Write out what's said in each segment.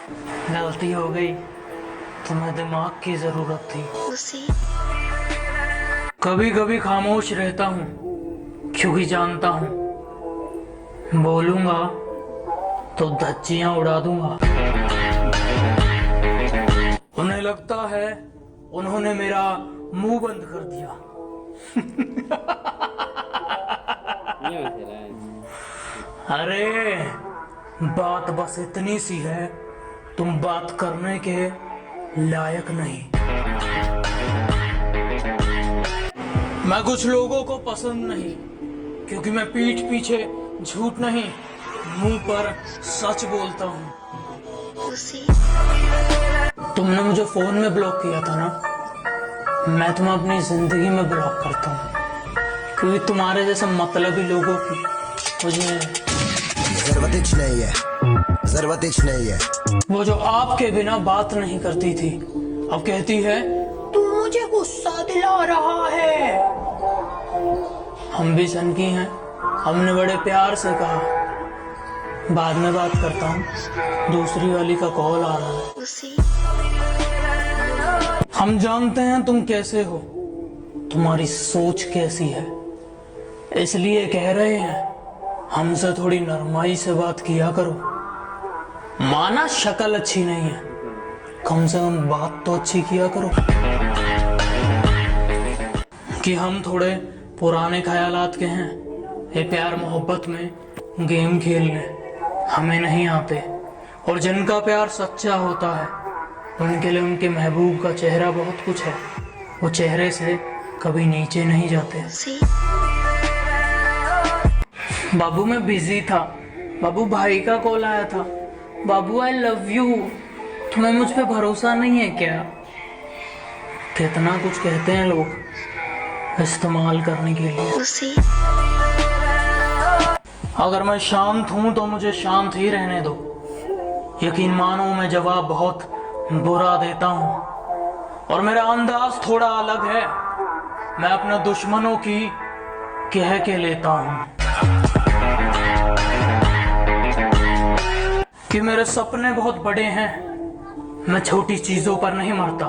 गलती हो गई, तुम्हें दिमाग की जरूरत थी। कभी कभी खामोश रहता हूँ क्योंकि जानता हूँ बोलूंगा तो धज्जियां उड़ा दूंगा। उन्हें लगता है उन्होंने मेरा मुंह बंद कर दिया। अरे बात बस इतनी सी है, तुम बात करने के लायक नहीं। मैं कुछ लोगों को पसंद नहीं क्योंकि मैं पीठ पीछे झूठ नहीं, मुंह पर सच बोलता हूँ। तुमने मुझे फोन में ब्लॉक किया था ना, मैं तुम्हें अपनी जिंदगी में ब्लॉक करता हूँ क्योंकि तुम्हारे जैसे मतलबी लोगों की मुझे जरूरत नहीं है। वो जो आपके बिना बात नहीं करती थी अब कहती है तू मुझे गुस्सा दिला रहा है। हम भी सनकी हैं, हमने बड़े प्यार से कहा बाद में बात करता हूँ, दूसरी वाली का कॉल आ रहा है। हम जानते हैं तुम कैसे हो, तुम्हारी सोच कैसी है, इसलिए कह रहे हैं हमसे थोड़ी नरमाई से बात किया करो। माना शक्ल अच्छी नहीं है, कम से कम बात तो अच्छी किया करो। कि हम थोड़े पुराने ख्यालात के हैं, ये प्यार मोहब्बत में गेम खेलने हमें नहीं आते, और जिनका प्यार सच्चा होता है उनके लिए उनके महबूब का चेहरा बहुत कुछ है, वो चेहरे से कभी नीचे नहीं जाते। बाबू मैं बिजी था, बाबू भाई का कॉल आया था, बाबू आई लव यू, तुम्हें मुझ पे भरोसा नहीं है क्या? कितना कुछ कहते हैं लोग इस्तेमाल करने के लिए। अगर मैं शांत हूं तो मुझे शांत ही रहने दो। यकीन मानो मैं जवाब बहुत बुरा देता हूं और मेरा अंदाज थोड़ा अलग है, मैं अपने दुश्मनों की कह के लेता हूं कि मेरे सपने बहुत बड़े हैं, मैं छोटी चीजों पर नहीं मरता,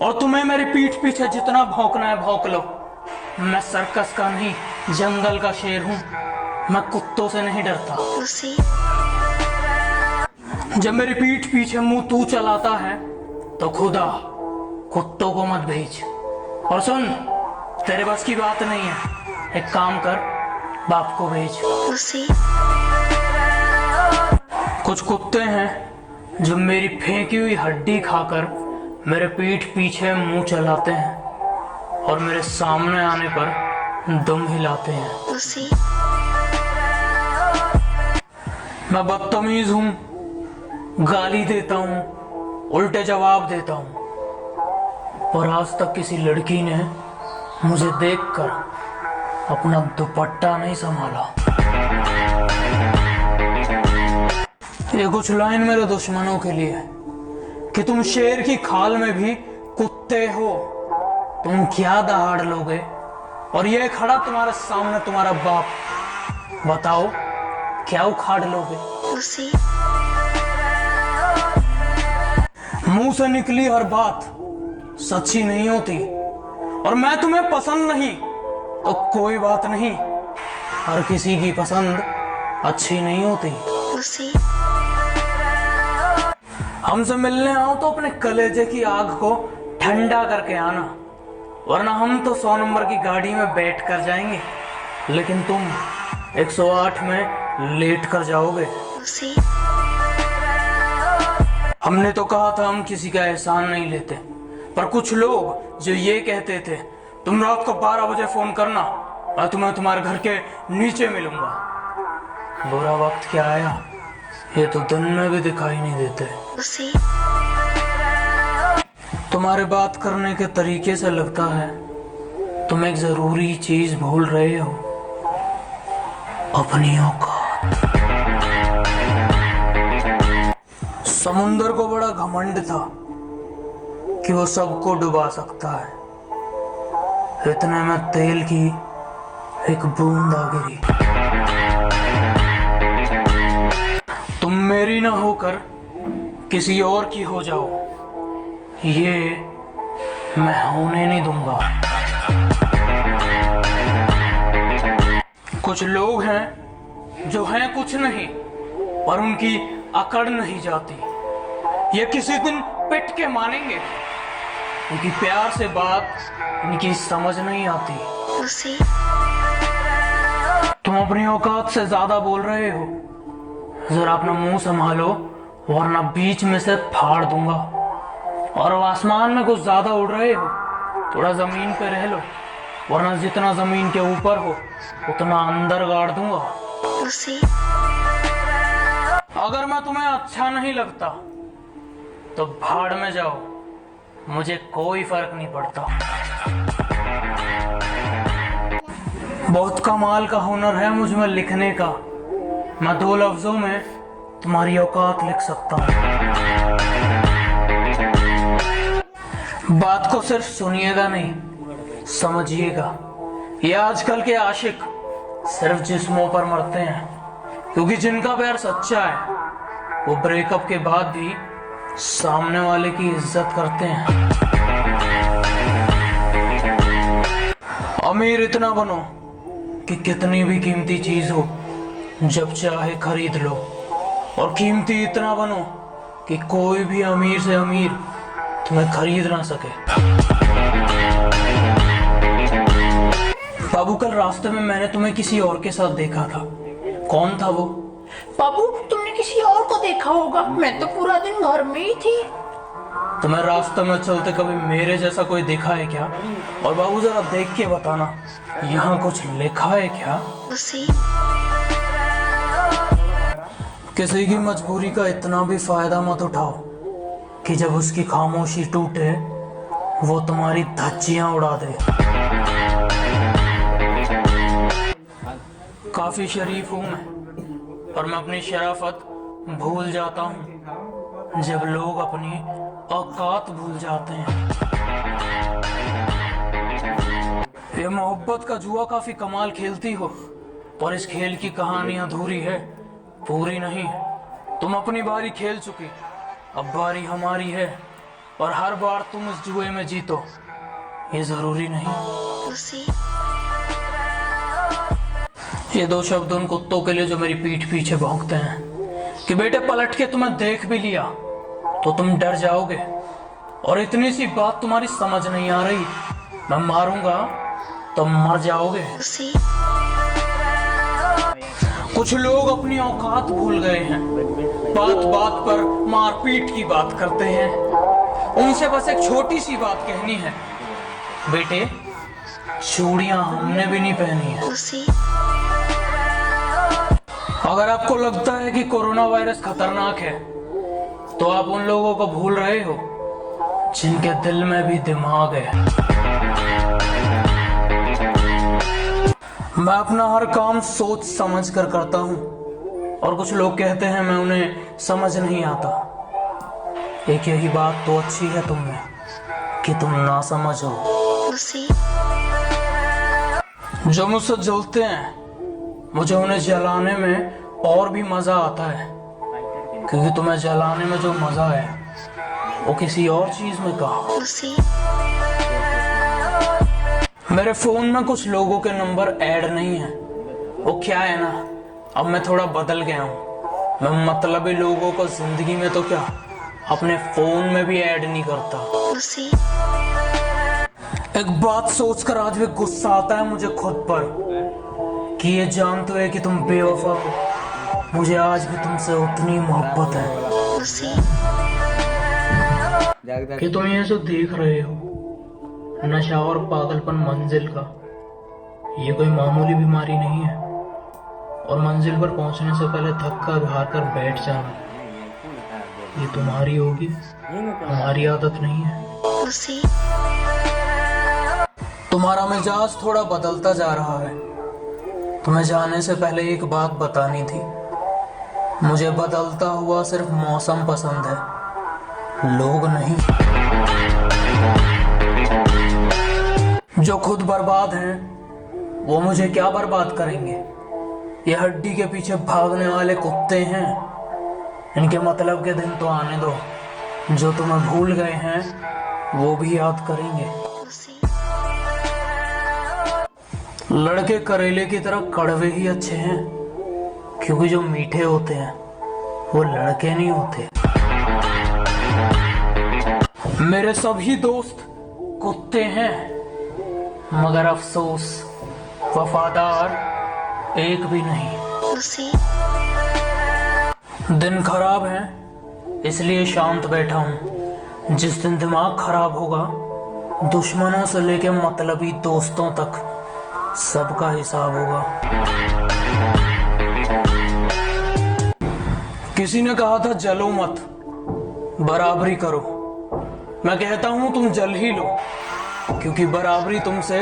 और तुम्हें मेरी पीठ पीछे जितना भौंकना है भौंक लो। मैं सर्कस का नहीं जंगल का शेर हूं, मैं कुत्तों से नहीं डरता। जब मेरी पीठ पीछे मुंह तू चलाता है तो खुदा कुत्तों को मत भेज। और सुन, तेरे बस की बात नहीं है, एक काम कर बाप को भेज। कुछ कुत्ते हैं जो मेरी फेंकी हुई हड्डी खाकर मेरे पीठ पीछे मुंह चलाते हैं और मेरे सामने आने पर दम हिलाते हैं। मैं बदतमीज हूं, गाली देता हूं, उल्टे जवाब देता हूं, और आज तक किसी लड़की ने मुझे देखकर अपना दुपट्टा नहीं संभाला। ये कुछ लाइन मेरे दुश्मनों के लिए कि तुम शेर की खाल में भी कुत्ते हो, तुम क्या दहाड़ लोगे? और ये खड़ा तुम्हारे सामने तुम्हारा बाप, बताओ क्या उखाड़ लोगे? मुंह से निकली हर बात सच्ची नहीं होती, और मैं तुम्हें पसंद नहीं तो कोई बात नहीं, हर किसी की पसंद अच्छी नहीं होती। हमसे मिलने आओ तो अपने कलेजे की आग को ठंडा करके आना, वरना हम तो 100 नंबर की गाड़ी में बैठ कर जाएंगे, लेकिन तुम 108 में लेट कर जाओगे। हमने तो कहा था हम किसी का एहसान नहीं लेते, पर कुछ लोग जो ये कहते थे तुम रात को 12 बजे फोन करना, मैं तुम्हें तुम्हारे घर के नीचे मिलूंगा। बुरा वक्त क्या आया, ये तो दिन में भी दिखाई नहीं देते। तुम्हारे बात करने के तरीके से लगता है तुम एक जरूरी चीज भूल रहे हो, अपनी औकात। समुंदर को बड़ा घमंड था कि वो सबको डुबा सकता है, इतने में तेल की एक बूंद आ गिरी। तुम मेरी ना होकर किसी और की हो जाओ, ये मैं होने नहीं दूंगा। कुछ लोग हैं जो हैं कुछ नहीं, पर उनकी अकड़ नहीं जाती। ये किसी दिन पिट के मानेंगे, उनकी प्यार से बात इनकी समझ नहीं आती। तुम अपनी औकात से ज्यादा बोल रहे हो, जरा अपना मुंह संभालो वरना बीच में से फाड़ दूंगा। और आसमान में कुछ ज्यादा उड़ रहे हो, थोड़ा जमीन पे रह लो, वरना जितना जमीन के ऊपर हो उतना अंदर गाड़ दूंगा। अगर मैं तुम्हें अच्छा नहीं लगता तो भाड़ में जाओ, मुझे कोई फर्क नहीं पड़ता। बहुत कमाल का हुनर है मुझ में लिखने का, मैं 2 लफ्जों में तुम्हारी औकात लिख सकता हूँ। बात को सिर्फ सुनिएगा नहीं, समझिएगा। ये आजकल के आशिक सिर्फ जिस्मों पर मरते हैं, क्योंकि जिनका प्यार सच्चा है वो ब्रेकअप के बाद भी सामने वाले की इज्जत करते हैं। अमीर इतना बनो कि कितनी भी कीमती चीज हो जब चाहे खरीद लो, और कीमती इतना बनो कि कोई भी अमीर से अमीर तुम्हें खरीद ना सके। बाबू, कल रास्ते में मैंने तुम्हें किसी और के साथ देखा था, कौन था वो? बाबू, तुमने किसी और को देखा होगा, मैं तो पूरा दिन घर में ही थी। तुम्हें रास्ते में चलते कभी मेरे जैसा कोई देखा है क्या? और बाबू जरा देख के बताना, यहाँ कुछ लिखा है क्या? किसी की मजबूरी का इतना भी फायदा मत उठाओ कि जब उसकी खामोशी टूटे वो तुम्हारी धज्जियां उड़ा दे। काफी शरीफ हूं मैं, और मैं अपनी शराफत भूल जाता हूं जब लोग अपनी औकात भूल जाते हैं। ये मोहब्बत का जुआ काफी कमाल खेलती हो, पर इस खेल की कहानी अधूरी है, पूरी नहीं। तुम अपनी बारी खेल चुकी, अब बारी हमारी है, और हर बार तुम इस जुए में जीतो ये जरूरी नहीं। ये 2 शब्द उन कुत्तों के लिए जो मेरी पीठ पीछे भौंकते हैं कि बेटे पलट के तुम्हें देख भी लिया तो तुम डर जाओगे, और इतनी सी बात तुम्हारी समझ नहीं आ रही, मैं मारूंगा तो मर जाओगे। कुछ लोग अपनी औकात भूल गए हैं, बात बात पर मारपीट की बात करते हैं। उनसे बस एक छोटी सी बात कहनी है, बेटे चूड़ियां हमने भी नहीं पहनी है। अगर आपको लगता है कि कोरोना वायरस खतरनाक है तो आप उन लोगों को भूल रहे हो जिनके दिल में भी दिमाग है। मैं अपना हर काम सोच समझ कर करता हूँ, और कुछ लोग कहते हैं मैं उन्हें समझ नहीं आता। एक यही बात तो अच्छी है तुम में कि तुम ना समझ हो। जो मुझसे जलते हैं मुझे उन्हें जलाने में और भी मजा आता है, क्योंकि तुम्हें जलाने में जो मजा है वो किसी और चीज में कहा। मेरे फोन में कुछ लोगों के नंबर ऐड नहीं है, वो क्या है ना, अब मैं थोड़ा बदल गया हूँ। मैं मतलबी लोगों को जिंदगी में तो क्या अपने फोन में भी ऐड नहीं करता। एक बात सोचकर आज भी गुस्सा आता है मुझे खुद पर कि ये जानते हुए कि तुम बेवफा हो, मुझे आज भी तुमसे उतनी मोहब्बत है। कि तुम ये सब देख रहे हो, नशा और पागलपन मंजिल का ये कोई मामूली बीमारी नहीं है, और मंजिल पर पहुंचने से पहले थक कर हार कर बैठ जाना ये तुम्हारी होगी, हमारी आदत नहीं है। तुम्हारा मिजाज थोड़ा बदलता जा रहा है, तुम्हें जाने से पहले एक बात बतानी थी, मुझे बदलता हुआ सिर्फ मौसम पसंद है, लोग नहीं। जो खुद बर्बाद हैं वो मुझे क्या बर्बाद करेंगे? ये हड्डी के पीछे भागने वाले कुत्ते हैं, इनके मतलब के दिन तो आने दो, जो तुम्हें भूल गए हैं वो भी याद करेंगे। लड़के करेले की तरह कड़वे ही अच्छे हैं, क्योंकि जो मीठे होते हैं वो लड़के नहीं होते। मेरे सभी दोस्त कुत्ते हैं, मगर अफसोस वफादार एक भी नहीं। दिन खराब है इसलिए शांत बैठा हूं। जिस दिन दिमाग खराब होगा, दुश्मनों से लेके मतलबी दोस्तों तक सबका हिसाब होगा। किसी ने कहा था जलो मत, बराबरी करो। मैं कहता हूं तुम जल ही लो, क्योंकि बराबरी तुमसे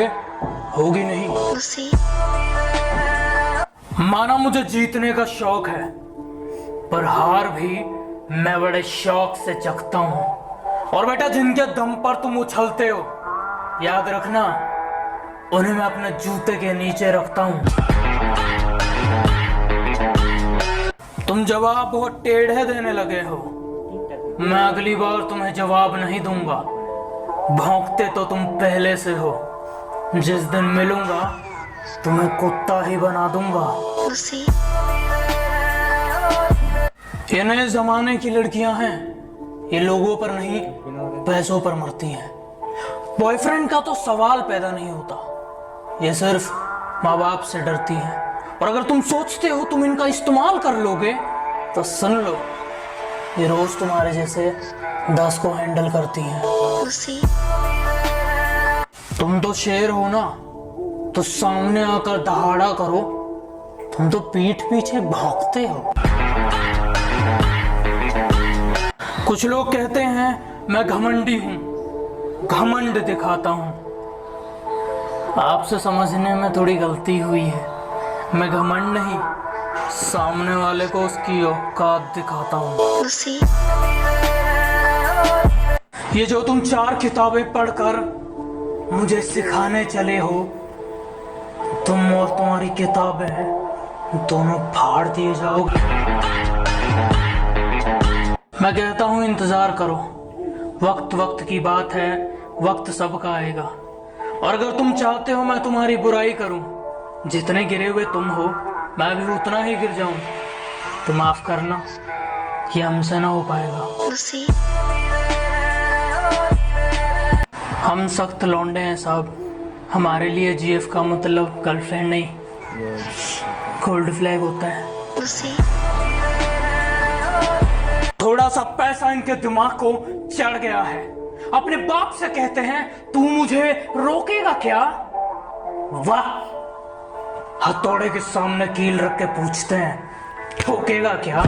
होगी नहीं। माना मुझे जीतने का शौक है, पर हार भी मैं बड़े शौक से चखता हूं। और बेटा, जिनके दम पर तुम उछलते हो, याद रखना उन्हें मैं अपने जूते के नीचे रखता हूं। तुम जवाब बहुत टेढ़े देने लगे हो। मैं अगली बार तुम्हें जवाब नहीं दूंगा। भौंकते तो तुम पहले से हो। जिस दिन मिलूंगा तुम्हें कुत्ता ही बना दूंगा। ये नए जमाने की लड़कियां हैं, ये लोगों पर नहीं पैसों पर मरती हैं। बॉयफ्रेंड का तो सवाल पैदा नहीं होता, ये सिर्फ माँ बाप से डरती हैं। और अगर तुम सोचते हो तुम इनका इस्तेमाल कर लोगे तो सुन लो, ये रोज तुम्हारे जैसे 10 को हैंडल करती हैं। तुम तो शेर हो ना, तो सामने आकर दहाड़ा करो। तुम तो पीठ पीछे भौंकते हो। कुछ लोग कहते हैं मैं घमंडी हूं, घमंड दिखाता हूं। आपसे समझने में थोड़ी गलती हुई है। मैं घमंड नहीं, सामने वाले को उसकी औकात दिखाता हूं। ये जो तुम 4 किताबें पढ़कर मुझे सिखाने चले हो, तुम और तुम्हारी किताबें दोनों फाड़ दिए जाओगे। मैं कहता हूं इंतजार करो, वक्त वक्त की बात है, वक्त सबका आएगा। और अगर तुम चाहते हो मैं तुम्हारी बुराई करूं, जितने गिरे हुए तुम हो मैं भी उतना ही गिर जाऊं, तो माफ करना, ये हमसे ना हो पाएगा। हम सख्त लौंडे हैं साहब। हमारे लिए जीएफ का मतलब गर्लफ्रेंड नहीं, गोल्ड फ्लैग होता है। थोड़ा सा पैसा इनके दिमाग को चढ़ गया है। अपने बाप से कहते हैं तू मुझे रोकेगा क्या? वाह, हथौड़े के सामने कील रख के पूछते हैं ठोकेगा क्या?